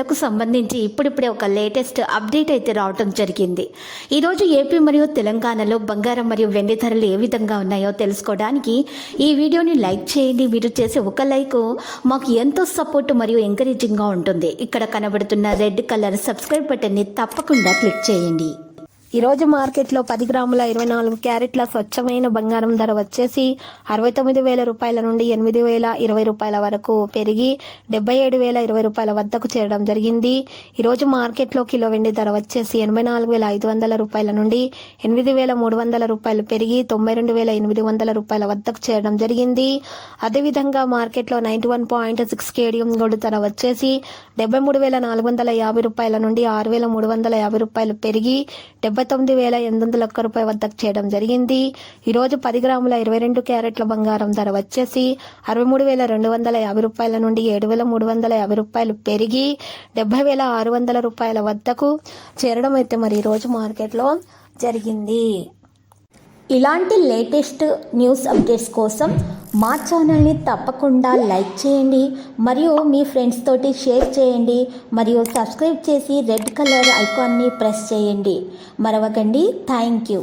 కు సంబంధించి ఇప్పుడిప్పుడే ఒక లేటెస్ట్ అప్డేట్ అయితే రావటం జరిగింది. ఈరోజు ఏపీ మరియు తెలంగాణలో బంగారం మరియు వెండి ధరలు ఏ విధంగా ఉన్నాయో తెలుసుకోవడానికి ఈ వీడియోని లైక్ చేయండి. మీరు చేసే ఒక లైక్ మాకు ఎంతో సపోర్ట్ మరియు ఎంకరేజింగ్గా ఉంటుంది. ఇక్కడ కనబడుతున్న రెడ్ కలర్ సబ్స్క్రైబ్ బటన్ని తప్పకుండా క్లిక్ చేయండి. ఈరోజు మార్కెట్లో 10 గ్రాముల 24 క్యారెట్ల స్వచ్ఛమైన బంగారం ధర వచ్చేసి 69,000 రూపాయల నుండి 8,020 రూపాయల వరకు పెరిగి 77,020 రూపాయల వద్దకు చేరడం జరిగింది. ఈరోజు మార్కెట్లో కిలో వెండి ధర వచ్చేసి 84,500 రూపాయల నుండి 8,300 రూపాయలు పెరిగి 92,800 రూపాయల వద్దకు చేరడం జరిగింది. అదేవిధంగా మార్కెట్లో 91.6 కేడియం గోల్డ్ ధర వచ్చేసి 73,450 రూపాయల నుండి 6,350 రూపాయలు పెరిగి 79,801 రూపాయల వద్దకు చేయడం జరిగింది. ఈరోజు 10 గ్రాముల 22 క్యారెట్ల బంగారం ధర వచ్చేసి 63,250 రూపాయల నుండి 7,350 రూపాయలు పెరిగి 70,600 రూపాయల వద్దకు చేరడం అయితే మరి ఈరోజు మార్కెట్లో జరిగింది. ఇలాంటి లేటెస్ట్ న్యూస్ అప్డేట్స్ కోసం మా ఛానల్ని తప్పకుండా లైక్ చేయండి మరియు మీ ఫ్రెండ్స్ తోటి షేర్ చేయండి మరియు సబ్స్క్రైబ్ చేసి రెడ్ కలర్ ఐకాన్ని ప్రెస్ చేయండి. మరవకండి. Thank you.